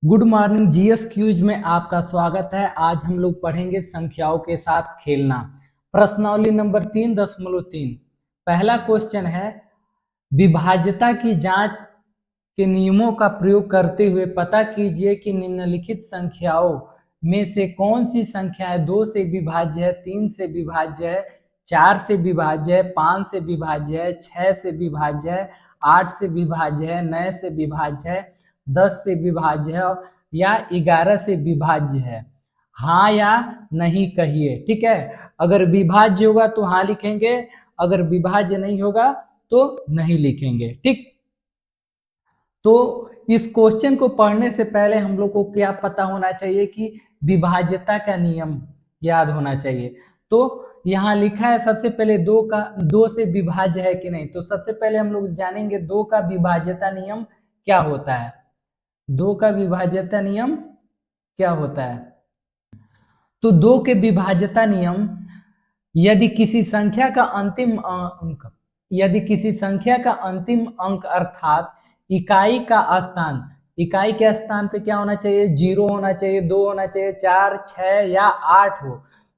Good morning GS cues में आपका स्वागत है। आज हम लोग पढ़ेंगे संख्याओं के साथ खेलना। प्रश्नावली नंबर 3.3। पहला क्वेश्चन है, विभाज्यता की जांच के नियमों का प्रयोग करते हुए पता कीजिए कि निम्नलिखित संख्याओं में से कौन सी संख्याएं 2 से विभाज्य है, 3 से विभाज्य है, 4 से विभाज्य है, 5 से विभाज्य है, 6 से विभाज्य है, 8 से विभाज्य है, 9 से विभाज्य है, 10 से विभाज्य है या 11 से विभाज्य है। हाँ या नहीं कहिए। ठीक है, अगर विभाज्य होगा तो हाँ लिखेंगे, अगर विभाज्य नहीं होगा तो नहीं लिखेंगे। ठीक, तो इस क्वेश्चन को पढ़ने से पहले हम लोग को क्या पता होना चाहिए कि विभाज्यता का नियम याद होना चाहिए। तो यहाँ लिखा है सबसे पहले दो से विभाज्य है कि नहीं। तो सबसे पहले हम लोग जानेंगे दो का विभाज्यता नियम क्या होता है। दो का विभाज्यता नियम क्या होता है? तो दो के विभाज्यता नियम, यदि किसी संख्या का अंतिम अंक अर्थात इकाई के स्थान पे क्या होना चाहिए? 0 होना चाहिए, 2 होना चाहिए, 4, 6 या 8 हो,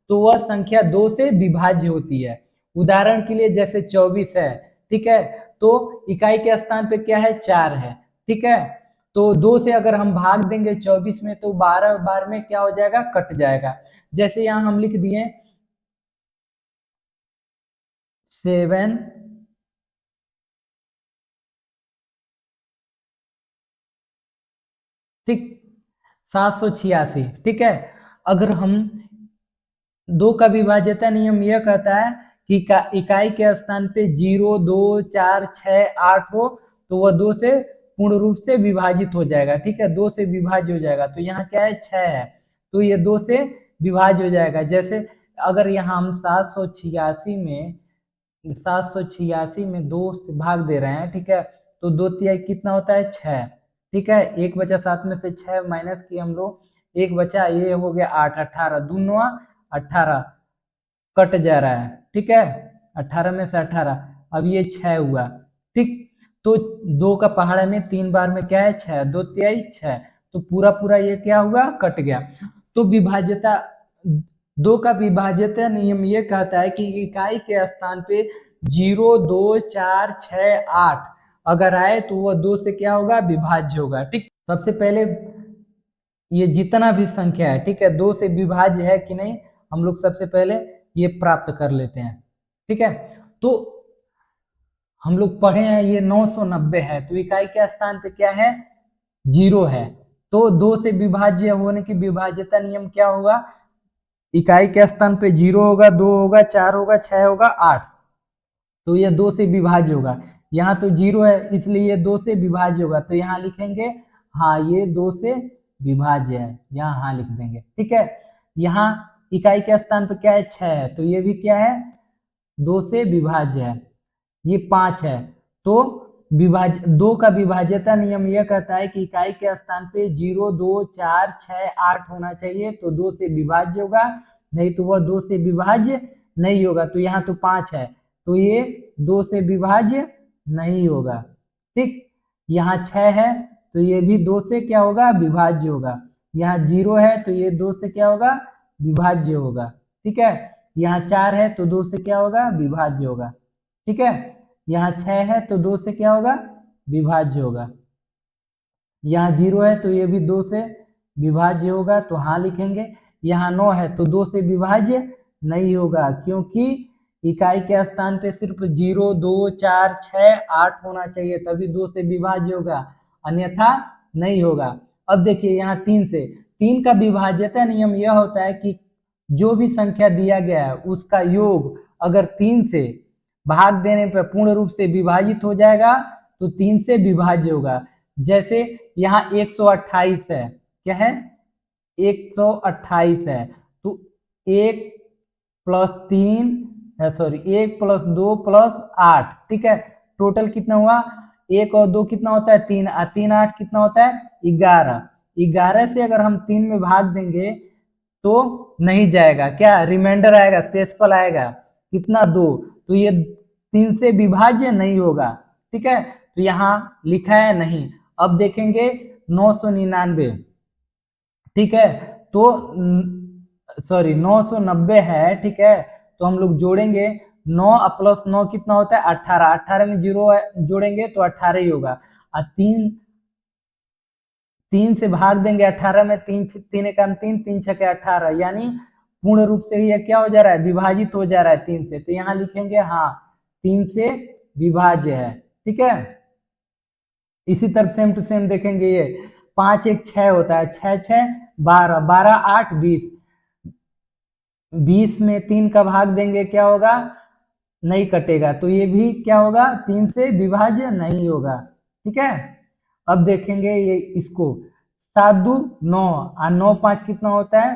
तो वह संख्या 2 से विभाज्य होती है। उदाहरण के लिए जैसे 24 है, ठीक है, तो इकाई के स्थान पे क्या है? 4 है। ठीक है, तो 2 से अगर हम भाग देंगे 24 में तो 12 बार में क्या हो जाएगा? कट जाएगा। जैसे यहां हम लिख दिए 7 ठीक, 786। ठीक है, अगर हम दो का विभाज्यता नियम यह कहता है कि इकाई के स्थान पे 0, 2, 4, 6, 8 हो तो वह 2 से पूर्ण रूप से विभाजित हो जाएगा। ठीक है, 2 से विभाज्य हो जाएगा। तो यहाँ क्या है? 6 है, तो ये 2 से विभाज्य हो जाएगा। जैसे अगर यहाँ हम 786 में 2 से भाग दे रहे हैं, ठीक है, तो 2 तिहाई कितना होता है? 6। ठीक है, 1 बचा 7 में से 6 माइनस किए हम लोग, 1 बचा, ये हो गया 8, 18 दूना 18 कट जा रहा है। ठीक है, 18 में से 18, अब ये 6 हुआ। ठीक, तो 2 का पहाड़ा में 3 बार में क्या है? 6, 2 तिहाई 6, तो पूरा पूरा ये क्या हुआ? कट गया। तो विभाज्यता दो का विभाज्यता नियम ये कहता है कि इकाई के स्थान पे 0, 2, 4, 6, 8 अगर आए तो वह 2 से क्या होगा? विभाज्य होगा। ठीक, सबसे पहले ये जितना भी संख्या है, ठीक है, 2 से विभाज्य है कि नहीं, हम लोग सबसे पहले ये प्राप्त कर लेते हैं। ठीक है, तो हम लोग पढ़े हैं ये 990 है, तो इकाई के स्थान पे क्या है? 0 है, तो 2 से विभाज्य होने की विभाज्यता नियम क्या होगा? इकाई के स्थान पे 0 होगा, 2 होगा, 4 होगा, 6 होगा, 8, तो ये 2 से विभाज्य होगा। यहाँ तो 0 है इसलिए ये 2 से विभाज्य होगा, तो यहाँ लिखेंगे हाँ ये 2 से विभाज्य है, यहाँ हाँ लिख देंगे। ठीक है, यहाँ इकाई के स्थान पे क्या है? 6 है, तो ये भी क्या है? 2 से विभाज्य है। ये 5 है, तो दो का विभाज्यता नियम यह कहता है कि इकाई के स्थान पे 0, 2, 4, 6, 8 होना चाहिए, तो 2 से विभाज्य होगा, नहीं तो वह 2 से विभाज्य नहीं होगा। तो यहाँ तो 5 है, तो ये 2 से विभाज्य नहीं होगा। ठीक, यहाँ 6 है, तो ये भी 2 से क्या होगा? विभाज्य होगा। यहाँ 0 है, तो ये 2 से क्या होगा? विभाज्य होगा। ठीक है, यहाँ 4 है, तो 2 से क्या होगा? विभाज्य होगा। ठीक है, यहाँ 6 है, तो 2 से क्या होगा? विभाज्य होगा। यहाँ 0 है, तो ये भी 2 से विभाज्य होगा, तो हाँ लिखेंगे। यहाँ 9 है, तो 2 से विभाज्य नहीं होगा, क्योंकि इकाई के स्थान पे सिर्फ 0, 2, 4, 6, 8 होना चाहिए, तभी 2 से विभाज्य होगा, अन्यथा नहीं होगा। अब देखिए यहाँ 3 का विभाज्यता नियम यह होता है कि जो भी संख्या दिया गया है उसका योग अगर 3 से भाग देने पर पूर्ण रूप से विभाजित हो जाएगा तो 3 से विभाज्य होगा। जैसे यहाँ 128 है, क्या है? 128 है, तो 1 प्लस 3 सॉरी 1 प्लस 2 प्लस 8, ठीक है, टोटल कितना हुआ? 1 और 2 कितना होता है? 3, 3 8 कितना होता है? 11। 11 से अगर हम 3 में भाग देंगे तो नहीं जाएगा, क्या रिमाइंडर आएगा, शेषफल आएगा कितना? 2, तो ये 3 से विभाज्य नहीं होगा। ठीक है, तो यहाँ लिखा है नहीं। अब देखेंगे 999, ठीक है। तो सॉरी 990 है, ठीक है। तो हम लोग जोड़ेंगे 9 प्लस 9 कितना होता है 18, 18 में जीरो जोड़ेंगे तो 18 ही होगा। और तीन, तीन से भाग देंगे 18 में, तीन तीन एकम तीन, तीन छके 18, यानी पूर्ण रूप से ये क्या हो जा रहा है, विभाजित हो जा रहा है 3 से। तो यहाँ लिखेंगे हाँ 3 से विभाज्य है, ठीक है। इसी तरफ सेम टू सेम देखेंगे, ये 5 एक 6 होता है, 6 6 12, 12 8 20, 20 में 3 का भाग देंगे क्या होगा, नहीं कटेगा, तो ये भी क्या होगा 3 से विभाज्य नहीं होगा, ठीक है। अब देखेंगे ये इसको, 7 2 9 और 9 5 कितना होता है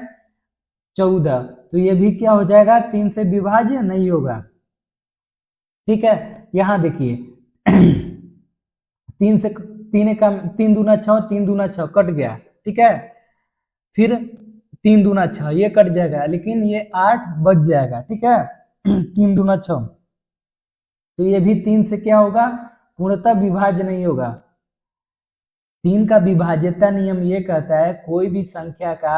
14, तो ये भी क्या हो जाएगा 3 से विभाज्य नहीं होगा, ठीक है। यहां देखिए 3 से 3 का 3 दूना 6, 3 दूना 6 कट गया, ठीक है। फिर 3 दूना 6 ये कट जाएगा, लेकिन ये 8 बच जाएगा, ठीक है। 3 दूना 6, तो ये भी 3 से क्या होगा पूर्णतः विभाज्य नहीं होगा। 3 का विभाज्यता नियम ये कहता है कोई भी संख्या का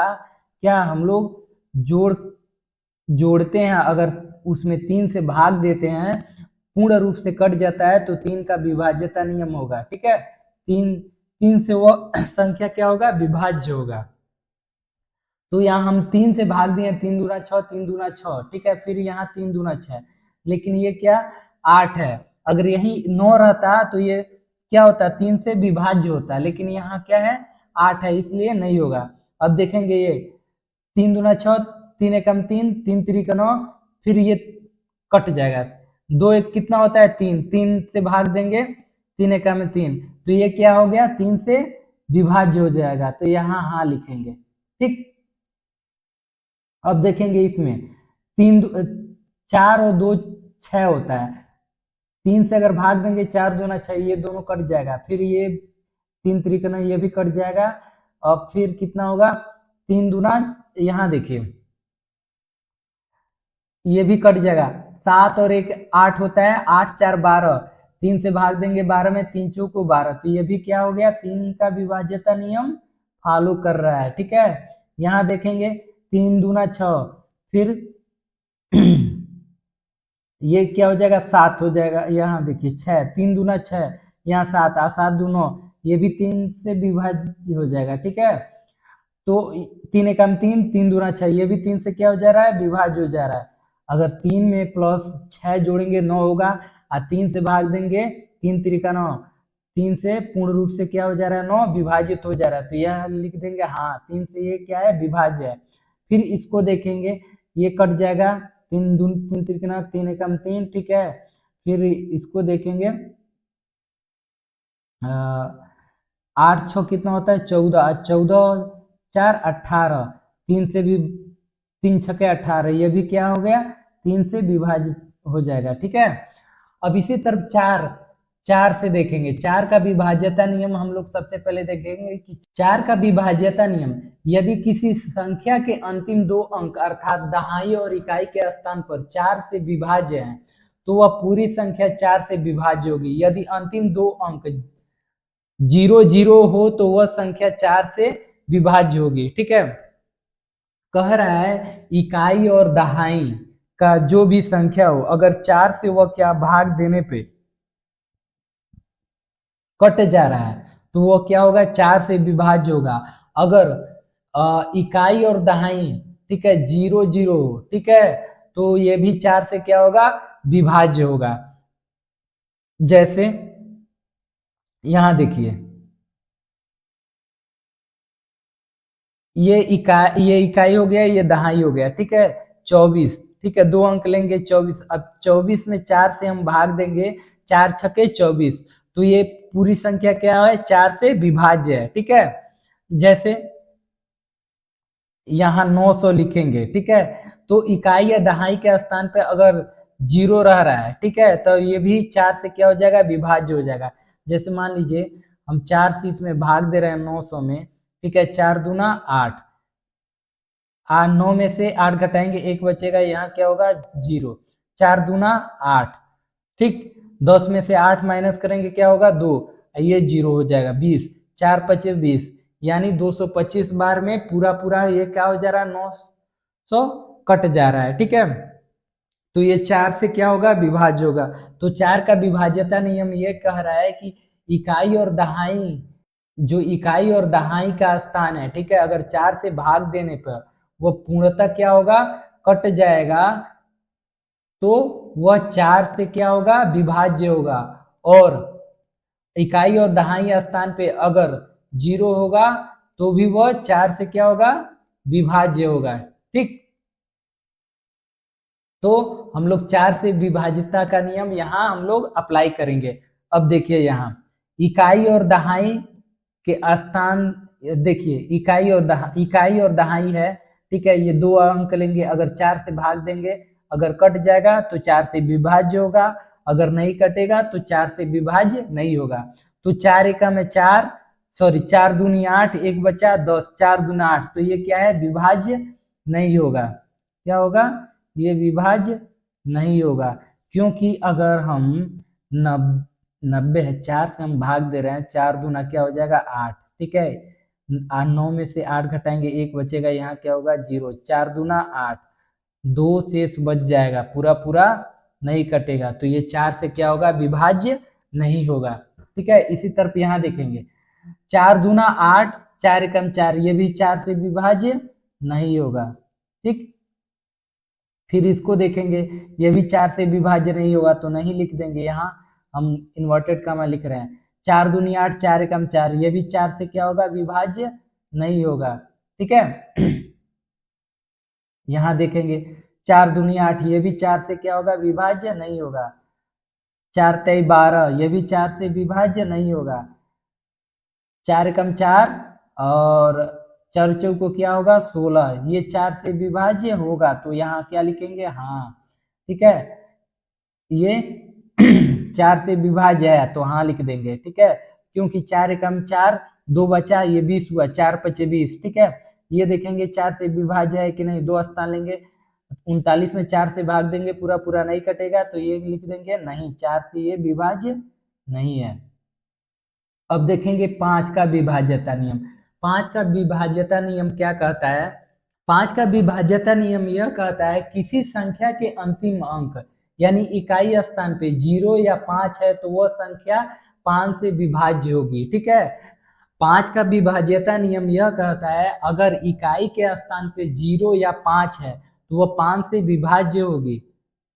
क्या हम लोग जोड़ते हैं, अगर उसमें 3 से भाग देते हैं, पूर्ण रूप से कट जाता है, तो 3 का विभाज्यता नियम होगा, ठीक है। 3 से वो संख्या क्या होगा विभाज्य होगा। तो यहाँ हम 3 से भाग दिए, 3 दूना 6, 3 दूना 6, ठीक है। फिर यहाँ 3 दूना 6, लेकिन ये क्या 8 है। अगर यही 9 रहता तो ये क्या होता 3 से विभाज्य होता, लेकिन यहाँ क्या है 8 है, इसलिए नहीं होगा। अब देखेंगे ये 3 दूना 6, 3 एकम 3, 3 त्रिक 9, फिर ये कट जाएगा, 2 एक कितना होता है 3, 3 से भाग देंगे 3 एकम 3, तो ये क्या हो गया 3 से विभाज्य हो जाएगा, तो यहाँ हाँ लिखेंगे, ठीक। अब देखेंगे इसमें 4 और 2 6 होता है, 3 से अगर भाग देंगे 4 दूना 6, ये दोनों कट जाएगा, फिर ये 3 त्रिकोण ये भी कट जाएगा, और फिर कितना होगा 3 दूना, यहाँ देखिए ये भी कट जाएगा, 7 और 1 8 होता है, 8 4 12, 3 से भाग देंगे 12 में, 3 चौको 12, तो ये भी क्या हो गया 3 का विभाज्यता नियम फॉलो कर रहा है, ठीक है। यहाँ देखेंगे 3 दूना 6, फिर ये क्या हो जाएगा 7 हो जाएगा, यहाँ देखिए 6, 3 दूना 6, यहाँ 7 आ 7 दूनो, ये भी 3 से विभाजित हो जाएगा, ठीक है। तो 3 एकम 3, 3 दूना 6, ये भी 3 से क्या हो जा रहा है विभाज्य हो जा रहा है। अगर 3 में प्लस 6 जोड़ेंगे 9 होगा, और 3 से भाग देंगे 3 त्रिका 9, 3 से पूर्ण रूप से क्या हो जा रहा है 9 विभाजित हो जा रहा है, तो यह लिख देंगे हाँ 3 से ये क्या है विभाज्य है। फिर इसको देखेंगे, ये कट जाएगा, 3 त्रिकोण 3 एकम 3, ठीक है। फिर इसको देखेंगे 8 6 कितना होता है 14, 14 4 18, 3 से भी 3 छके 18, ये भी क्या हो गया 3 से विभाजित हो जाएगा, ठीक है। अब इसी तरफ 4, 4 से देखेंगे, 4 का विभाज्यता नियम हम लोग सबसे पहले देखेंगे कि 4 का विभाज्यता नियम, यदि किसी संख्या के अंतिम 2 अंक अर्थात दहाई और इकाई के स्थान पर 4 से विभाज्य है, तो वह पूरी संख्या 4 से विभाज्य होगी। यदि अंतिम 2 अंक 0 0 हो तो वह संख्या 4 से विभाज्य होगी, ठीक है। कह रहा है इकाई और दहाई का जो भी संख्या हो, अगर 4 से वह क्या भाग देने पे कट जा रहा है, तो वो क्या होगा 4 से विभाज्य होगा। अगर इकाई और दहाई, ठीक है 0 0, ठीक है, तो ये भी 4 से क्या होगा विभाज्य होगा। जैसे यहां देखिए ये इकाई हो गया, ये दहाई हो गया, ठीक है 24, ठीक है 2 अंक लेंगे 24, अब 24 में 4 से हम भाग देंगे, 4 छके 24, तो ये पूरी संख्या क्या है 4 से विभाज्य है, ठीक है। जैसे यहाँ 900 लिखेंगे, ठीक है, तो इकाई या दहाई के स्थान पे अगर 0 रह रहा है, ठीक है, तो ये भी 4 से क्या हो जाएगा विभाज्य हो जाएगा। जैसे मान लीजिए हम 4 से इसमें भाग दे रहे हैं 900 में, ठीक है 4 दूना 8, 9 में से 8 घटाएंगे 1 बचेगा, यहाँ क्या होगा 0, 4 दूना 8, ठीक। 10 में से 8 माइनस करेंगे क्या होगा 2, ये 0 हो जाएगा 20, 4 पचे 20, यानी 225 बार में पूरा पूरा ये क्या हो जा रहा है, 900 कट जा रहा है। ठीक है, तो ये 4 से क्या होगा, विभाज्य होगा। तो 4 का विभाज्यता नियम ये कह रहा है कि इकाई और दहाई, जो इकाई और दहाई का स्थान है, ठीक है, अगर 4 से भाग देने पर वो पूर्णतः क्या होगा, कट जाएगा, तो वह 4 से क्या होगा, विभाज्य होगा। और इकाई और दहाई स्थान पे अगर 0 होगा तो भी वह 4 से क्या होगा, विभाज्य होगा। ठीक, तो हम लोग 4 से विभाज्यता का नियम यहाँ हम लोग अप्लाई करेंगे। अब देखिए यहाँ इकाई और दहाई के स्थान, देखिए इकाई और दहाई है, ठीक है, ये 2 अंक लेंगे, अगर 4 से भाग देंगे, अगर कट जाएगा तो 4 से विभाज्य होगा, अगर नहीं कटेगा तो 4 से विभाज्य नहीं होगा। तो 4 एकम में 4, सॉरी 4 दूनी 8, एक बचा 10, 4 दूना 8, तो ये क्या है, विभाज्य नहीं होगा। क्या होगा, ये विभाज्य नहीं होगा, क्योंकि अगर हम 90 है, 4 से हम भाग दे रहे हैं, 4 दूना क्या हो जाएगा 8, ठीक है, 9 में से 8 घटाएंगे, 1 बचेगा, यहाँ क्या होगा 0, 4 दूना 8, 2 शेष बच जाएगा, पूरा पूरा नहीं कटेगा, तो ये 4 से क्या होगा, विभाज्य नहीं होगा। ठीक है, इसी तरफ यहाँ देखेंगे 4 दूना 8, 4 एकम 4, ये भी 4 से विभाज्य नहीं होगा। ठीक, फिर इसको देखेंगे, ये भी 4 से विभाज्य नहीं होगा, तो नहीं लिख देंगे, यहाँ हम इन्वर्टेड कामा लिख रहे हैं। 4 दूनी 8, 4 एकम 4, ये भी 4 से क्या होगा, विभाज्य नहीं होगा। ठीक है, यहाँ देखेंगे 4 दूनी 8, ये भी 4 से क्या होगा, विभाज्य नहीं होगा। 4 तेई 12, ये भी 4 से विभाज्य नहीं होगा। 4 एकम 4 और 4 चौको क्या होगा 16, ये 4 से विभाज्य होगा, तो यहाँ क्या लिखेंगे, हाँ। ठीक है, ये 4 से विभाज्य है, तो हाँ लिख देंगे। ठीक है, क्योंकि 4 एकम 4, 2 बचा, ये 20 हुआ, 4 पचे 20। ठीक है, ये देखेंगे 4 से विभाज्य है कि नहीं, 2 स्थान लेंगे, 39 में 4 से भाग देंगे, पूरा पूरा नहीं कटेगा, तो ये लिख देंगे नहीं, 4 से ये विभाज्य नहीं है। अब देखेंगे 5 का विभाज्यता नियम। 5 का विभाज्यता नियम क्या कहता है, 5 का विभाज्यता नियम यह कहता है किसी संख्या के अंतिम अंक यानी इकाई स्थान पे 0 या 5 है तो वह संख्या 5 से विभाज्य होगी। ठीक है, 5 का विभाज्यता नियम यह कहता है अगर इकाई के स्थान पे 0 या 5 है तो वह 5 से विभाज्य होगी।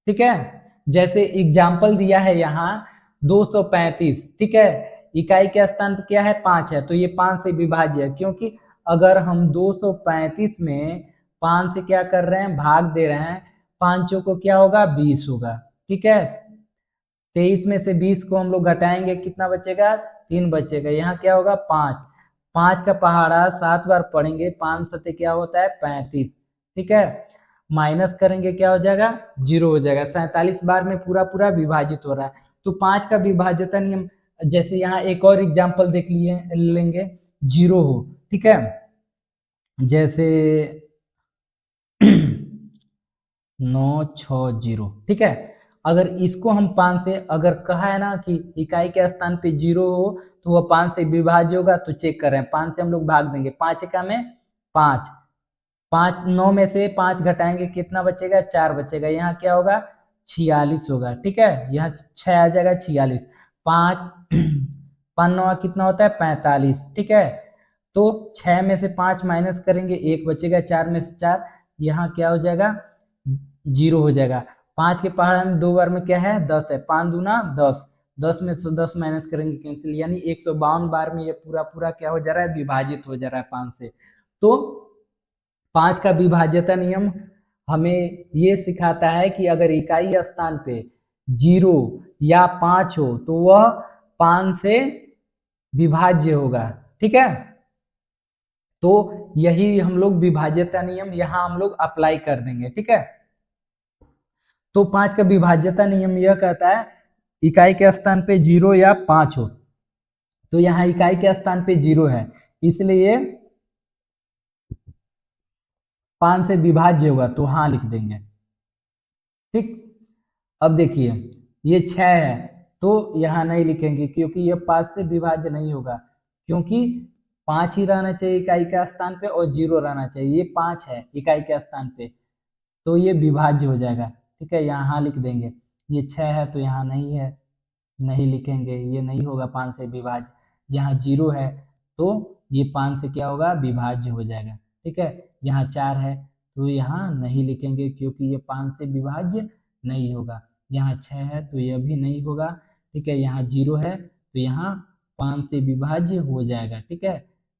ठीक है, जैसे एग्जाम्पल दिया है यहाँ 235। ठीक है, इकाई के स्थान पर क्या है 5 है, तो ये 5 से विभाज्य है, क्योंकि अगर हम 235 में 5 से क्या कर रहे हैं, भाग दे रहे हैं, पांचों को क्या होगा 20 होगा। ठीक है, 23 में से 20 को हम लोग घटाएंगे, कितना बचेगा 3 बचेगा, यहाँ क्या होगा 5, 5 का पहाड़ा 7 बार पढ़ेंगे, 5 सत्ते क्या होता है 35। ठीक है, माइनस करेंगे क्या हो जाएगा 0 हो जाएगा, 47 बार में पूरा पूरा विभाजित हो रहा है। तो 5 का विभाज्यता नियम, जैसे यहाँ एक और एग्जाम्पल देख लिए लेंगे, 0 हो। ठीक है, जैसे 960। ठीक है, अगर इसको हम 5 से, अगर कहा है ना कि इकाई के स्थान पे 0 हो तो वह 5 से विभाज्य होगा, तो चेक कर रहे हैं, 5 से हम लोग भाग देंगे, 5 का में 5, 5 9 में से 5 घटाएंगे, कितना बचेगा 4 बचेगा, यहाँ क्या होगा 46 होगा। ठीक है, यहाँ 6 आ जाएगा 46, 5 5 9 कितना होता है 45। ठीक है, तो 6 में से 5 माइनस करेंगे, 1 बचेगा, 4 में से 4, यहाँ क्या हो जाएगा 0 हो जाएगा। 5 के पहाड़ में 2 बार में क्या है 10 है, 5 दूना 10, 10 में से 10 माइनस करेंगे कैंसिल, यानी 152 बार में ये पूरा पूरा क्या हो जा रहा है, विभाजित हो जा रहा है 5 से। तो 5 का विभाज्यता नियम हमें ये सिखाता है कि अगर इकाई स्थान पे 0 या 5 हो तो वह 5 से विभाज्य होगा। ठीक है, तो यही हम लोग विभाज्यता नियम यहाँ हम लोग अप्लाई कर देंगे। ठीक है, तो 5 का विभाज्यता नियम यह कहता है इकाई के स्थान पे 0 या 5 हो, तो यहाँ इकाई के स्थान पे 0 है, इसलिए 5 से विभाज्य होगा, तो हाँ लिख देंगे। ठीक, अब देखिए ये 6 है, तो यहाँ नहीं लिखेंगे क्योंकि ये 5 से विभाज्य नहीं होगा, क्योंकि 5 ही रहना चाहिए इकाई के स्थान पे और 0 रहना चाहिए। ये 5 है इकाई के स्थान पे, तो ये विभाज्य हो जाएगा। ठीक है, यहाँ लिख देंगे। ये 6 है तो यहाँ नहीं है, नहीं लिखेंगे, ये नहीं होगा 5 से विभाज्य। यहाँ 0 है तो ये 5 से क्या होगा, विभाज्य हो जाएगा। ठीक है, यहाँ 4 है तो यहाँ नहीं लिखेंगे क्योंकि ये 5 से विभाज्य नहीं होगा। यहाँ 6 है तो यह भी नहीं होगा। ठीक है, यहाँ 0 है तो यहाँ 5 से विभाज्य हो जाएगा। ठीक है,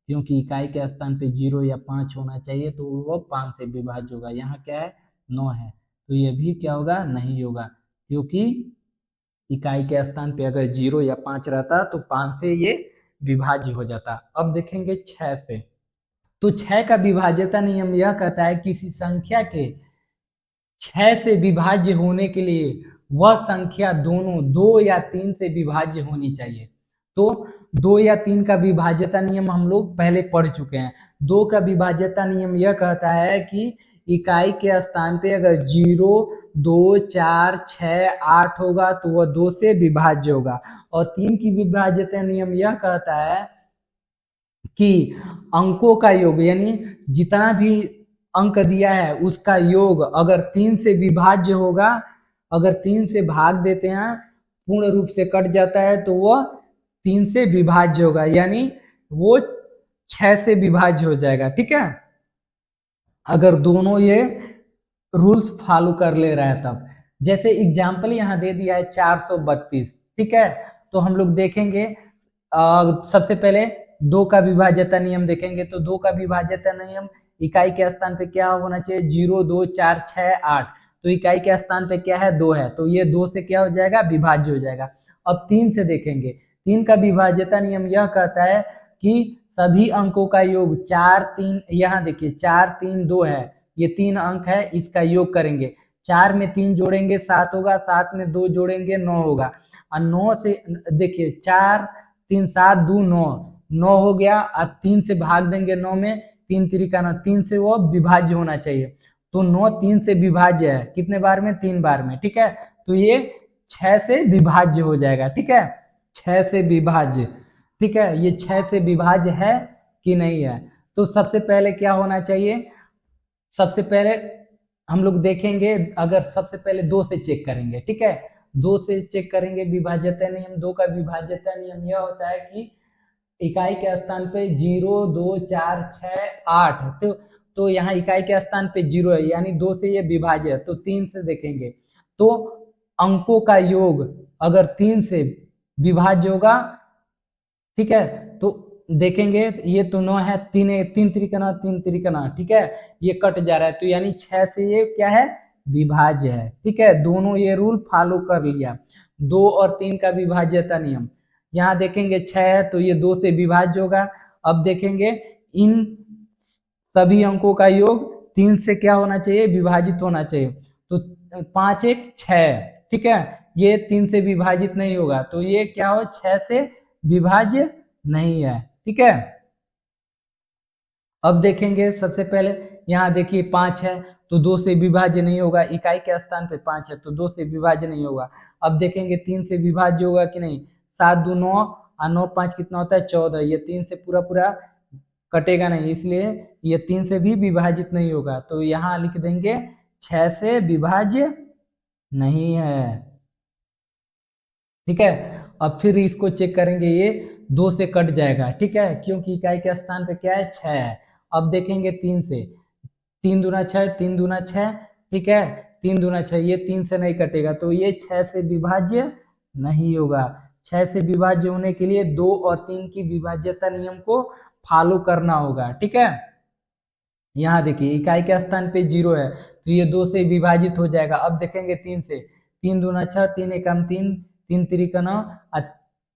क्योंकि इकाई के स्थान पे 0 या 5 होना चाहिए तो वो 5 से विभाज्य होगा। यहाँ क्या है, 9 है तो ये भी क्या होगा, नहीं होगा, क्योंकि इकाई के स्थान पे अगर 0 या 5 रहता तो 5 से ये विभाज्य हो जाता। अब देखेंगे 6 से। तो 6 का विभाज्यता नियम यह कहता है किसी संख्या के 6 से विभाज्य होने के लिए वह संख्या दोनों 2 या 3 से विभाज्य होनी चाहिए। तो 2 या 3 का विभाज्यता नियम हम लोग पहले पढ़ चुके हैं। 2 का विभाज्यता नियम यह कहता है कि इकाई के स्थान पे अगर 0, 2, 4, 6, 8 होगा तो वह 2 से विभाज्य होगा। और 3 की विभाज्यता नियम यह कहता है कि अंकों का योग, यानी जितना भी अंक दिया है उसका योग अगर 3 से विभाज्य होगा, अगर 3 से भाग देते हैं पूर्ण रूप से कट जाता है तो वह 3 से विभाज्य होगा, यानी वो 6 से विभाज्य हो जाएगा। ठीक है, अगर दोनों ये रूल्स फॉलो कर ले रहा है तब। जैसे एग्जाम्पल यहाँ दे दिया है 432। ठीक है, तो हम लोग देखेंगे सबसे पहले 2 का विभाज्यता नियम देखेंगे। तो 2 का विभाज्यता नियम इकाई के स्थान पे क्या होना चाहिए, 0, 2, 4, 6, 8। तो इकाई के स्थान पे क्या है, 2 है तो ये 2 से क्या हो जाएगा, विभाज्य हो जाएगा। अब 3 से देखेंगे। 3 का विभाज्यता नियम यह कहता है कि सभी अंकों का योग 4, 3, यहाँ देखिए 4, 3, 2 है, ये 3 अंक है, इसका योग करेंगे। 4 में 3 जोड़ेंगे 7 होगा, 7 में 2 जोड़ेंगे 9 होगा। और 9 से देखिए 4, 3, 7, 2, 9, 9 हो गया। अब 3 से भाग देंगे 9 में, 3 त्रिका 9, 3 से वो विभाज्य होना चाहिए। तो 9 3 से विभाज्य है, कितने बार में, 3 बार में। ठीक है, तो ये 6 से विभाज्य हो जाएगा। ठीक है, 6 से विभाज्य। ठीक है, ये 6 से विभाज्य है कि नहीं है। तो सबसे पहले क्या होना चाहिए, सबसे पहले हम लोग देखेंगे, अगर सबसे पहले 2 से चेक करेंगे। ठीक है, 2 से चेक करेंगे विभाज्यता नियम। 2 का विभाज्यता नियम यह होता है कि इकाई के स्थान पे 0, 2, 4, 6, 8 तो यहाँ इकाई के स्थान पे 0 है, यानी 2 से ये विभाज्य है। तो 3 से देखेंगे तो अंकों का योग अगर 3 से विभाज्य होगा, ठीक है, तो देखेंगे ये तो 9 है, 3 3 त्रिका 9, 3 त्रिका 9। ठीक है, ये कट जा रहा है तो यानी 6 से ये क्या है, विभाज्य है। ठीक है, दोनों ये रूल फॉलो कर लिया। 2 और 3 का विभाज्यता नियम। यहाँ देखेंगे 6 है तो ये 2 से विभाज्य होगा। अब देखेंगे इन सभी अंकों का योग 3 से क्या होना चाहिए, विभाजित होना चाहिए। तो 5 1 6। ठीक है, ये 3 से विभाजित नहीं होगा तो ये क्या हो, 6 से विभाज्य नहीं है। ठीक है, अब देखेंगे सबसे पहले यहाँ देखिए 5 है तो 2 से विभाज्य नहीं होगा, इकाई के स्थान पे 5 है तो 2 से विभाज्य नहीं होगा। अब देखेंगे 3 से विभाज्य होगा कि नहीं, 7 2 9 और 9 5 कितना होता है, 14। ये 3 से पूरा पूरा कटेगा नहीं, इसलिए ये 3 से भी विभाजित नहीं होगा। तो यहाँ लिख देंगे 6 से विभाज्य नहीं है। ठीक है, अब फिर इसको चेक करेंगे, ये 2 से कट जाएगा। ठीक है, क्योंकि इकाई के स्थान पे क्या है, 6 है। अब देखेंगे 3 से, 3 दूना 6, 3 दूना 6। ठीक है, 3 दूना 6, ये 3 से नहीं कटेगा तो ये 6 से विभाज्य नहीं होगा। 6 से विभाज्य होने के लिए 2 और 3 की विभाज्यता नियम को फॉलो करना होगा। ठीक है, यहाँ देखिए इकाई के स्थान पे 0 है तो ये 2 से विभाजित हो जाएगा। अब देखेंगे 3 से, 3 दूना 6, 3 एकम 3, 3 त्रिका 9 और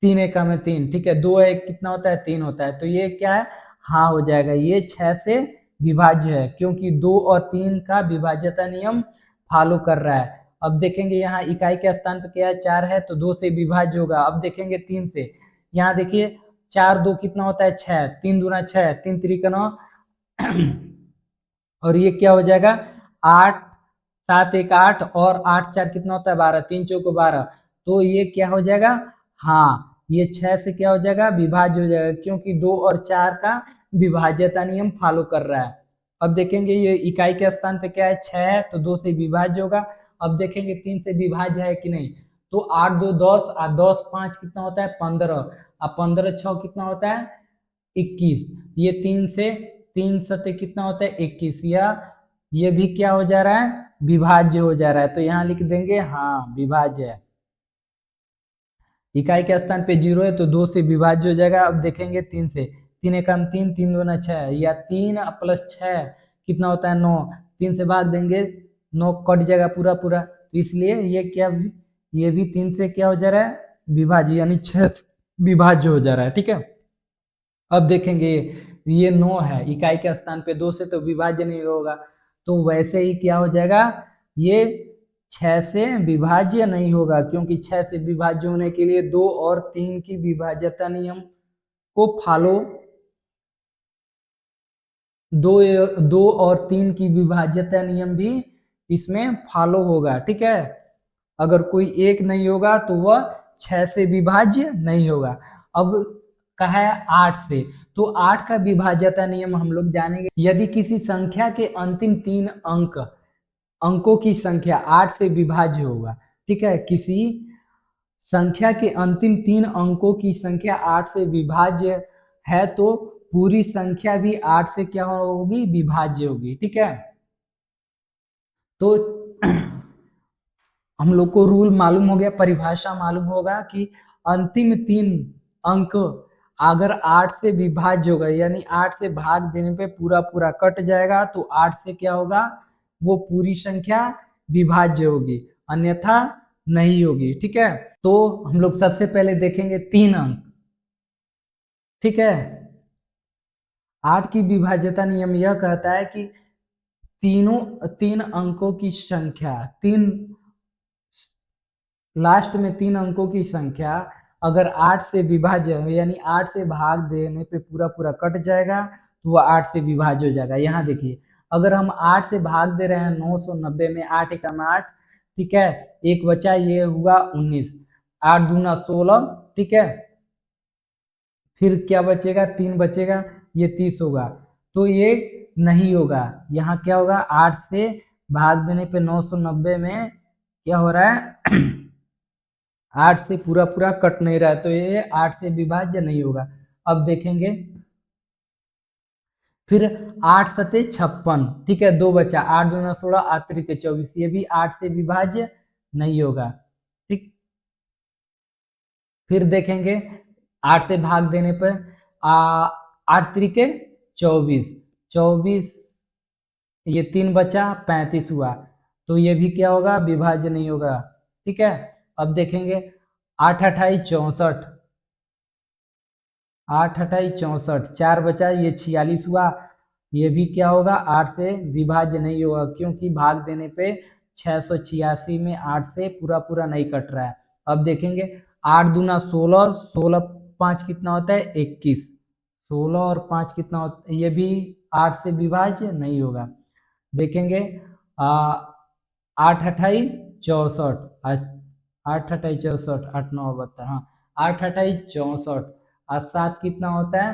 3 एकम में 3। ठीक है, 2 एक कितना होता है, 3 होता है तो ये क्या है, हाँ हो जाएगा, ये 6 से विभाज्य है क्योंकि 2 और 3 का विभाज्यता नियम फॉलो कर रहा है। अब देखेंगे यहाँ इकाई के स्थान पे क्या है, 4 है तो 2 से विभाज्य होगा। अब देखेंगे 3 से, यहाँ देखिए 4 2 कितना होता है, 6, 3 दूना 6, 3 त्रिका 9 और ये क्या हो जाएगा, 8 7 1 8 और 8 4 कितना होता है, 12, 3 चौको 12। तो ये क्या हो जाएगा, हाँ ये 6 से क्या हो जाएगा, विभाज्य हो जाएगा, क्योंकि 2 और 4 का विभाज्यता नियम फॉलो कर रहा है। अब देखेंगे ये इकाई के स्थान पे क्या है, 6 है, तो 2 से विभाज्य होगा। अब देखेंगे 3 से विभाज्य है कि नहीं, तो 8 2 10 और 10 5 कितना होता है, 15, अब 15 6 कितना होता है, 21। ये 3 से 3 सत्ते कितना होता है, 21, या ये भी क्या हो जा रहा है, विभाज्य हो जा रहा है, तो यहाँ लिख देंगे हाँ विभाज्य है। इकाई के स्थान पे 0 है तो 2 से विभाज्य हो जाएगा। अब देखेंगे 3 से, 3 एकम 3, 3 दूना 6, या 3 प्लस 6 कितना होता है, 9, 3 से भाग देंगे 9 कट जाएगा पूरा पूरा, तो इसलिए ये क्या, ये भी 3 से क्या हो जा रहा है, विभाज्य, यानी 6 विभाज्य हो जा रहा है। ठीक है, अब देखेंगे ये 9 है, इकाई के स्थान पे 2 से तो विभाज्य नहीं होगा, तो वैसे ही क्या हो जाएगा, ये 6 से विभाज्य नहीं होगा, क्योंकि 6 से विभाज्य होने के लिए 2 और 3 की विभाज्यता नियम को फॉलो, 2 और 3 की विभाज्यता नियम भी इसमें फॉलो होगा। ठीक है, अगर कोई एक नहीं होगा तो वह 6 से विभाज्य नहीं होगा। अब कहा है 8 से, तो 8 का विभाज्यता नियम हम लोग जानेंगे। यदि किसी संख्या के अंतिम 3 अंकों की संख्या 8 से विभाज्य होगा, ठीक है, किसी संख्या के अंतिम 3 अंकों की संख्या 8 से विभाज्य है, तो पूरी संख्या भी 8 से क्या होगी, विभाज्य होगी। ठीक है, तो हम लोग को रूल मालूम हो गया, परिभाषा मालूम होगा कि अंतिम 3 अंक अगर 8 से विभाज्य होगा, यानी 8 से भाग देने पे पूरा पूरा कट जाएगा, तो 8 से क्या होगा, वो पूरी संख्या विभाज्य होगी, अन्यथा नहीं होगी। ठीक है, तो हम लोग सबसे पहले देखेंगे 3 अंक। ठीक है, 8 की विभाज्यता नियम यह कहता है कि 3 अंकों की संख्या, 3 लास्ट में 3 अंकों की संख्या अगर 8 से विभाज्य है, यानी 8 से भाग देने पे पूरा पूरा कट जाएगा, तो वह 8 से विभाज्य हो जाएगा। यहाँ देखिए, अगर हम 8 से भाग दे रहे हैं 990 में, 8 एकम 8, ठीक है, एक बचा, ये हुआ 19, 8 दूना 16, ठीक है, फिर क्या बचेगा, 3 बचेगा, ये 30 होगा, तो ये नहीं होगा। यहाँ क्या होगा, 8 से भाग देने पे 990 में क्या हो रहा है 8 से पूरा पूरा कट नहीं रहा है, तो ये 8 से विभाज्य नहीं होगा। अब देखेंगे फिर 8 सते 56, ठीक है, 2 बचा, 8 दूना 16, 8 त्रिके 24, ये भी 8 से विभाज्य नहीं होगा। ठीक, फिर देखेंगे 8 से भाग देने पर 8 त्रिके 24, 24, ये 3 बचा, 35 हुआ, तो ये भी क्या होगा, विभाज्य नहीं होगा। ठीक है, अब देखेंगे 8 अठाई 64, 8 अठाई 64, 4 बचा, ये 46 हुआ, ये भी क्या होगा, 8 से विभाज्य नहीं होगा, क्योंकि भाग देने पे 686 में 8 से पूरा पूरा नहीं कट रहा है। अब देखेंगे 8 दूना 16, 16 5 कितना होता है, 21, 16 और 5 कितना होता है, ये भी 8 से विभाज्य नहीं होगा। देखेंगे 8 अठाई 64, 8 अठाई 64, 8 9 72, हाँ, 8 अठाई 64 और 7 कितना होता है,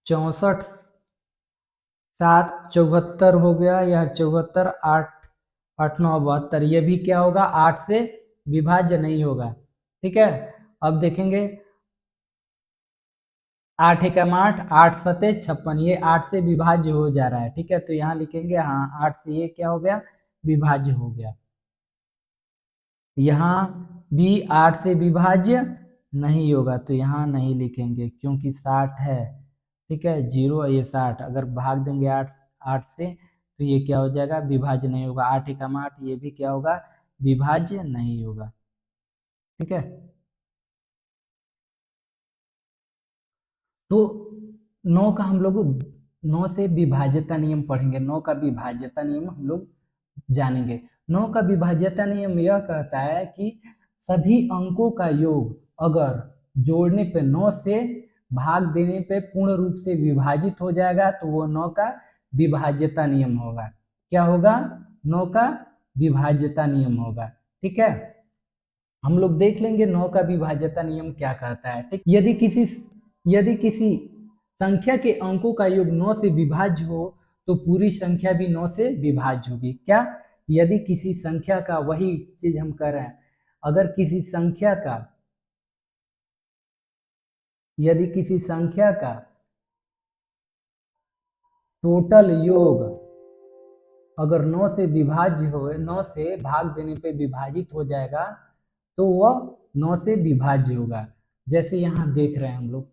64, 7 74 हो गया, या 74, 8 8 9 72, ये भी क्या होगा, 8 से विभाज्य नहीं होगा। ठीक है, अब देखेंगे 8 एकम 8, 8 सते 56, ये 8 से विभाज्य हो जा रहा है। ठीक है, तो यहाँ लिखेंगे हाँ 8 से ये क्या हो गया, विभाज्य हो गया। यहाँ भी 8 से विभाज्य नहीं होगा, तो यहाँ नहीं लिखेंगे, क्योंकि 60 है। ठीक है, 0 ये 60, अगर भाग देंगे 8 8 से, तो ये क्या हो जाएगा, विभाज्य नहीं होगा। 8 एकम 8, ये भी क्या होगा, विभाज्य नहीं होगा। ठीक है, तो 9 का हम लोग 9 से विभाज्यता नियम पढ़ेंगे, 9 का विभाज्यता नियम हम लोग जानेंगे। 9 का विभाज्यता नियम यह कहता है कि सभी अंकों का योग अगर जोड़ने पे 9 से भाग देने पे पूर्ण रूप से विभाजित हो जाएगा, तो वो 9 का विभाज्यता नियम होगा। क्या होगा, 9 का विभाज्यता नियम होगा। ठीक है, हम लोग देख लेंगे 9 का विभाज्यता नियम क्या कहता है। ठीक, यदि किसी संख्या के अंकों का योग 9 से विभाज्य हो तो पूरी संख्या भी 9 से विभाज्य होगी। क्या? यदि किसी संख्या का, वही चीज हम कर रहे हैं, अगर यदि किसी संख्या का टोटल योग अगर 9 से विभाज्य हो, 9 से भाग देने पे विभाजित हो जाएगा तो वह 9 से विभाज्य होगा। जैसे यहाँ देख रहे हैं हम लोग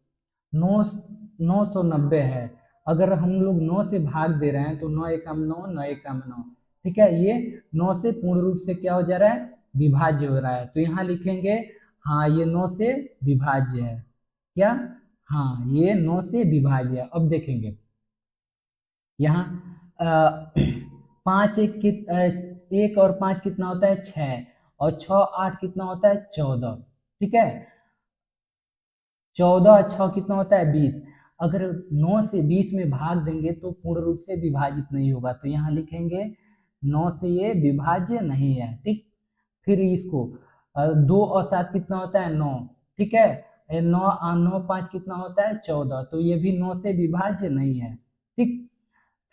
990 है, अगर हम लोग 9 से भाग दे रहे हैं तो 9 एकम 9, 9 एकम 9, ठीक है, ये 9 से पूर्ण रूप से क्या हो जा रहा है, विभाज्य हो रहा है। तो यहाँ लिखेंगे हाँ ये 9 से विभाज्य है। क्या? हाँ ये 9 से विभाज्य है। अब देखेंगे यहाँ 5 1 और 5 कितना होता है, 6, और 6 8 कितना होता है, 14, ठीक है, 14 6 कितना होता है, 20। अगर 9 से 20 में भाग देंगे तो पूर्ण रूप से विभाजित नहीं होगा, तो यहाँ लिखेंगे 9 से ये विभाज्य नहीं है। ठीक, फिर इसको 2 और 7 कितना होता है, 9, ठीक है, 9 9 5 कितना होता है, 14, तो ये भी 9 से विभाज्य नहीं है। ठीक,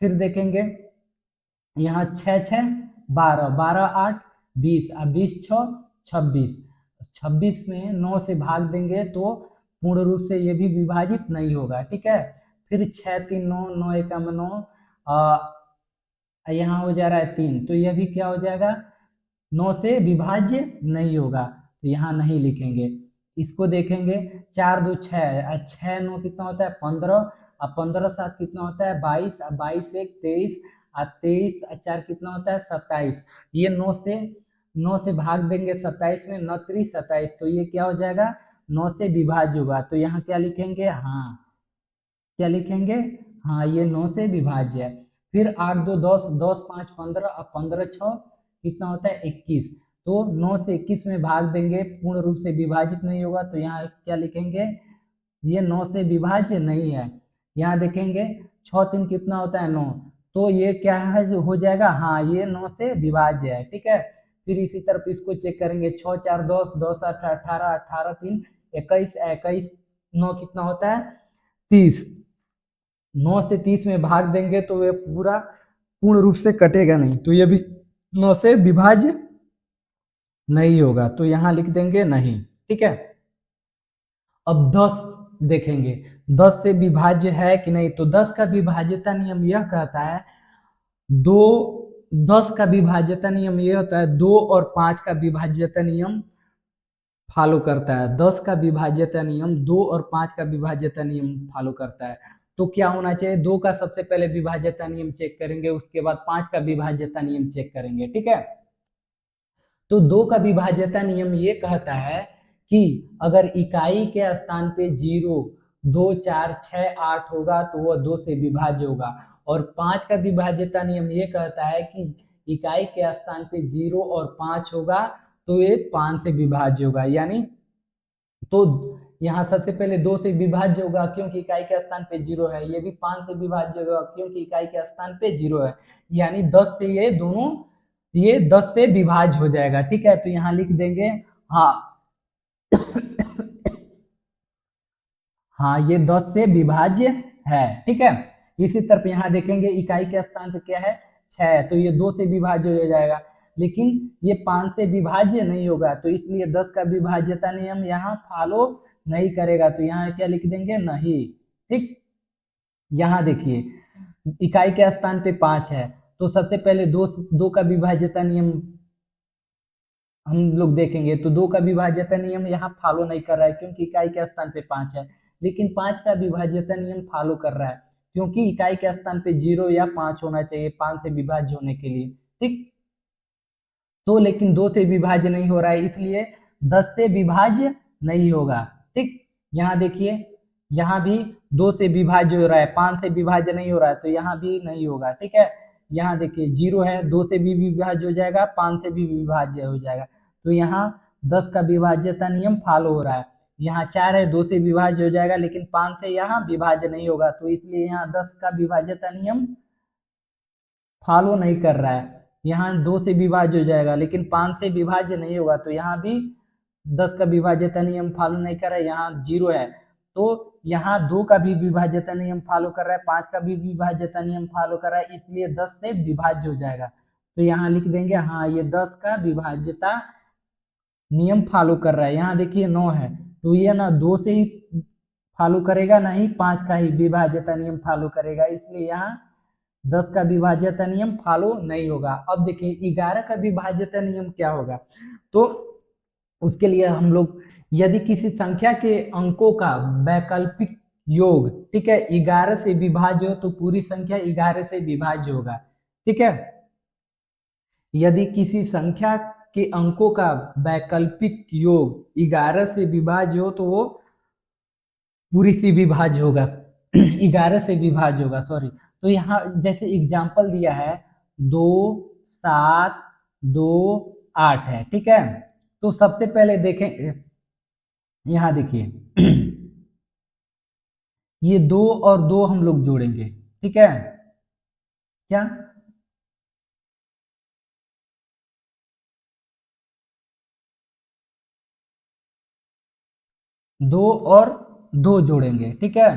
फिर देखेंगे यहाँ 6 6 12, 12 8 20, अब 20 6 26, 26 में 9 से भाग देंगे तो पूर्ण रूप से ये भी विभाजित नहीं होगा। ठीक है, फिर 6 3 9, 9 एकम 9, यहाँ हो जा रहा है 3, तो यह भी क्या हो जाएगा, 9 से विभाज्य नहीं होगा, तो यहाँ नहीं लिखेंगे। इसको देखेंगे 4 2 6, 6 9 कितना होता है, 15, अब 15 7 कितना होता है, 22, अब 22 1 23, और 23 4 कितना होता है, 27। ये 9 से भाग देंगे 27 में, 9 3 27, तो ये क्या हो जाएगा, 9 से विभाज्य होगा। तो यहाँ क्या लिखेंगे, हाँ क्या लिखेंगे, हाँ ये 9 से विभाज्य है। फिर 8 2 10, 10 5 15, अब 15 6 कितना होता है, 21, तो 9 से 21 में भाग देंगे, पूर्ण रूप से विभाजित नहीं होगा, तो यहाँ क्या लिखेंगे, ये 9 से विभाज्य नहीं है। यहाँ देखेंगे 6 3 कितना होता है, 9, तो ये क्या है, जो हो जाएगा, हाँ ये 9 से विभाज्य है। ठीक है, फिर इसी तरफ इसको चेक करेंगे, 6 4 10, 10 8 18, 18 3 21, 21 9 कितना होता है, 30, 9 से 30 में भाग देंगे तो ये पूरा पूर्ण रूप से कटेगा नहीं, तो ये भी 9 से विभाज्य नहीं होगा, तो यहाँ लिख देंगे नहीं। ठीक है, अब 10 देखेंगे, 10 से विभाज्य है कि नहीं, तो 10 का विभाज्यता नियम यह कहता है, दो 10 का विभाज्यता नियम ये होता है, 2 और 5 का विभाज्यता नियम फॉलो करता है। 10 का विभाज्यता नियम 2 और 5 का विभाज्यता नियम फॉलो करता है। तो क्या होना चाहिए, 2 का सबसे पहले विभाज्यता नियम चेक करेंगे, उसके बाद 5 का विभाज्यता नियम चेक करेंगे। ठीक है, तो 2 का विभाज्यता नियम ये कहता है कि अगर इकाई के स्थान पे 0 2 4 6 8 होगा तो वह 2 से विभाज्य होगा, और 5 का विभाज्यता नियम ये कहता है कि इकाई के स्थान पे 0 और 5 होगा तो ये 5 से विभाज्य होगा। यानी तो यहाँ सबसे पहले 2 से विभाज्य होगा क्योंकि इकाई के स्थान पे 0 है, ये भी 5 से विभाज्य होगा क्योंकि इकाई के स्थान पे 0 है, यानी 10 से ये दोनों, ये 10 से विभाज्य हो जाएगा। ठीक है, तो यहाँ लिख देंगे हाँ हाँ ये 10 से विभाज्य है। ठीक है, इसी तरफ यहाँ देखेंगे इकाई के स्थान पे क्या है, 6 है, तो ये 2 से विभाज्य हो जाएगा, लेकिन ये 5 से विभाज्य नहीं होगा, तो इसलिए 10 का विभाज्यता नियम यहाँ फॉलो नहीं करेगा, तो यहाँ क्या लिख देंगे, नहीं। ठीक, यहाँ देखिए इकाई के स्थान पे 5 है, तो सबसे पहले 2 का विभाज्यता नियम हम लोग देखेंगे, तो 2 का विभाज्यता नियम यहाँ फॉलो नहीं कर रहा है क्योंकि इकाई के स्थान पे 5 है, लेकिन 5 का विभाज्यता नियम फॉलो कर रहा है क्योंकि इकाई के स्थान पे 0 या 5 होना चाहिए 5 से विभाज्य होने के लिए। ठीक, तो लेकिन 2 से विभाज्य नहीं हो रहा है, इसलिए 10 से विभाज्य नहीं होगा। ठीक, यहाँ देखिए यहाँ भी 2 से विभाज्य हो रहा है, 5 से विभाज्य नहीं हो रहा है, तो यहाँ भी नहीं होगा। ठीक है, यहाँ देखिए 0 है, 2 से भी विभाज्य हो जाएगा, 5 से भी विभाज्य हो जाएगा, तो यहाँ 10 का विभाज्यता नियम फॉलो हो रहा है। यहाँ 4 है, 2 से विभाज्य हो जाएगा, लेकिन 5 से यहाँ विभाज्य नहीं होगा, तो इसलिए यहाँ 10 का विभाज्यता नियम फॉलो नहीं कर रहा है। यहाँ 2 से विभाज्य हो जाएगा, लेकिन 5 से विभाज्य नहीं होगा। तो यहाँ भी 10 का विभाज्यता नियम फॉलो नहीं कर रहा है, यहाँ 0 है। तो यहाँ 2 का भी विभाज्यता नियम फॉलो कर रहा है, 5 का भी विभाज्यता नियम फॉलो कर रहा है, इसलिए 10 से विभाज्य हो जाएगा। तो यहाँ लिख देंगे हाँ ये 10 का विभाज्यता नियम फॉलो कर रहा है। यहाँ देखिए 9 है, तो ये ना 2 से ही फॉलो करेगा, ना ही 5 का ही विभाज्यता नियम फॉलो करेगा, इसलिए यहाँ 10 का विभाज्यता नियम फॉलो नहीं होगा। अब देखिए 11 का विभाज्यता नियम क्या होगा, तो उसके लिए हम लोग यदि किसी संख्या के अंकों का वैकल्पिक योग, ठीक है, 11 से विभाज्य हो तो पूरी संख्या 11 से विभाज्य होगा। ठीक है, यदि किसी संख्या के अंकों का वैकल्पिक योग 11 से विभाज्य हो तो वो पूरी से विभाज्य होगा 11 से विभाज्य होगा, सॉरी। तो यहाँ जैसे एग्जाम्पल दिया है 2, 7, 2, 8 है, ठीक है। तो सबसे पहले देखें, यहाँ देखिए ये 2 और 2 हम लोग जोड़ेंगे, ठीक है, क्या 2 और 2 जोड़ेंगे, ठीक है।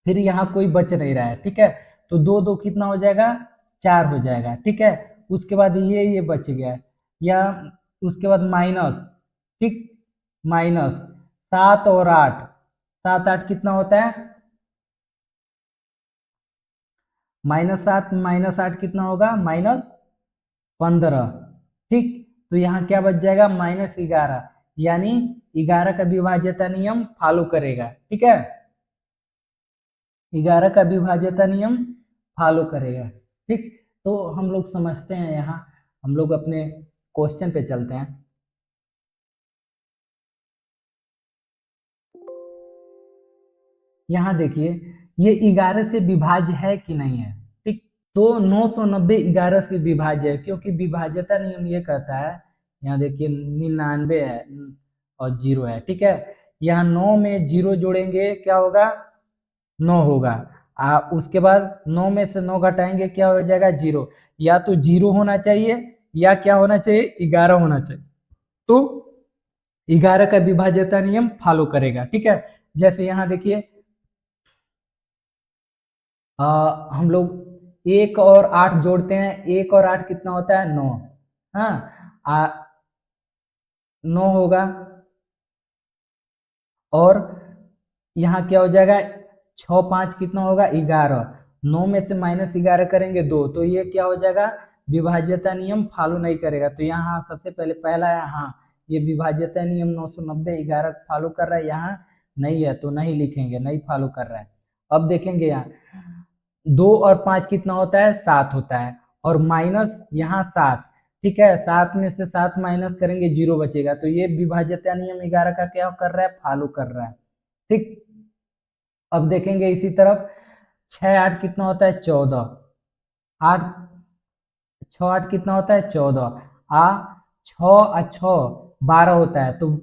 फिर यहाँ कोई बच नहीं रहा है, ठीक है, तो 2 2 कितना हो जाएगा, 4 हो जाएगा, ठीक है। उसके बाद ये बच गया, या उसके बाद माइनस, ठीक, माइनस 7 और 8, 7 8 कितना होता है, -7 -8 कितना होगा, -15, ठीक। तो यहाँ क्या बच जाएगा, -11, यानी 11 का विभाज्यता नियम फॉलो करेगा, ठीक है, 11 का विभाज्यता नियम फॉलो करेगा, ठीक। तो हम लोग समझते हैं, यहाँ हम लोग अपने क्वेश्चन पे चलते हैं। यहाँ देखिए ये 11 से विभाज्य है कि नहीं है, ठीक। तो 990 11 से विभाज्य है, क्योंकि विभाज्यता नियम ये कहता है, यहाँ देखिए 99 है और 0 है, ठीक है। यहाँ 9 में 0 जोड़ेंगे क्या होगा, 9 होगा। उसके बाद 9 में से 9 घटाएंगे क्या हो जाएगा, 0। या तो 0 होना चाहिए या क्या होना चाहिए, 11 होना चाहिए। तो 11 का विभाज्यता नियम फॉलो करेगा, ठीक है। जैसे यहाँ देखिए हम लोग 1 और 8 जोड़ते हैं, 1 और 8 कितना होता है, 9, हाँ 9 होगा। और यहाँ क्या हो जाएगा, 6 5 कितना होगा, 11, 9 में से -11 करेंगे 2, तो ये क्या हो जाएगा, विभाज्यता नियम फॉलो नहीं करेगा। तो यहाँ सबसे पहले पहला है, हाँ ये विभाज्यता नियम 990 11 फॉलो कर रहा है, यहाँ नहीं है तो नहीं लिखेंगे, नहीं फॉलो कर रहा है। अब देखेंगे यहाँ 2 और 5 कितना होता है, 7 होता है, और माइनस यहाँ 7, ठीक है, 7 में से 7 माइनस करेंगे 0 बचेगा। तो ये विभाज्यता नियम 11 का क्या कर रहा है, फॉलो कर रहा है, ठीक। अब देखेंगे इसी तरफ 6 8 कितना होता है, 14, 8 6 8 कितना होता है, 14, आ 6 और 6 12 होता है, तो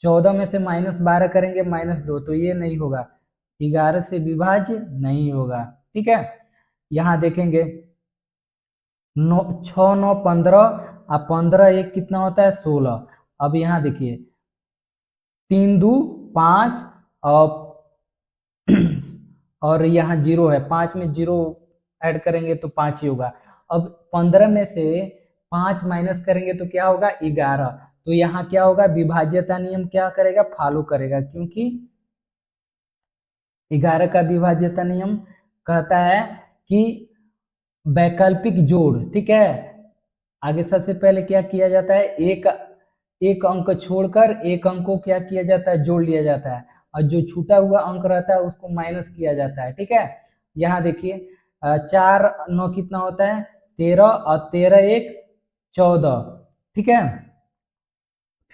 14 में से -12 करेंगे -2, तो ये नहीं होगा, 11 से विभाज्य नहीं होगा, ठीक है। यहाँ देखेंगे 9 6 9 15, और 15 1 कितना होता है, 16। अब यहाँ देखिए 3 2 5, और और यहाँ 0 है, 5 में 0 ऐड करेंगे तो 5 ही होगा। अब 15 में से 5 माइनस करेंगे तो क्या होगा, 11। तो यहाँ क्या होगा, विभाज्यता नियम क्या करेगा, फॉलो करेगा, क्योंकि 11 का विभाज्यता नियम कहता है कि वैकल्पिक जोड़, ठीक है। आगे सबसे पहले क्या किया जाता है, एक एक अंक छोड़कर एक अंक को क्या किया जाता है, जोड़ लिया जाता है, और जो छूटा हुआ अंक रहता है उसको माइनस किया जाता है, ठीक है। यहाँ देखिए 4 9 कितना होता है, 13, और 13 1 14, ठीक है।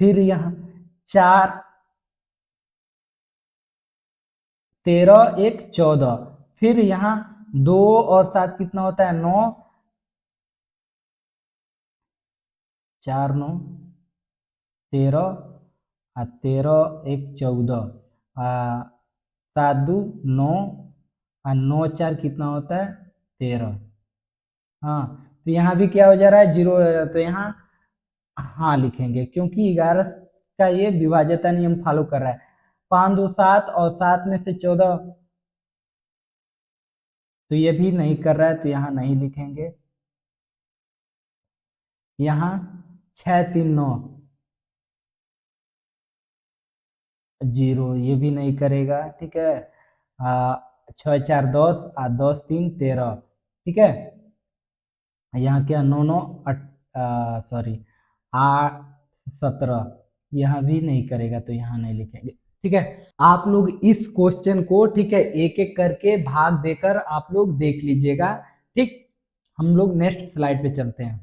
फिर यहाँ 4 13 1 14, फिर यहाँ 2 और 7 कितना होता है, 9, 4 9 13, 13 1 14, 7 2 9, और 9 4 कितना होता है, 13, हाँ तो यहाँ भी क्या हो जा रहा है, 0 हो जा रहा है, तो यहाँ हाँ लिखेंगे क्योंकि 11 का ये विभाज्यता नियम फॉलो कर रहा है। 5 2 7 और 7 में से 14, तो ये भी नहीं कर रहा है, तो यहाँ नहीं लिखेंगे। यहाँ 6 3 9 0, ये भी नहीं करेगा, ठीक है। 6 4 10 8 10 3 13, ठीक है। यहाँ क्या 9 9 सॉरी 8 17, यहाँ भी नहीं करेगा, तो यहाँ नहीं लिखेंगे, ठीक है। आप लोग इस क्वेश्चन को, ठीक है, एक एक करके भाग देकर आप लोग देख लीजिएगा, ठीक। हम लोग नेक्स्ट स्लाइड पे चलते हैं।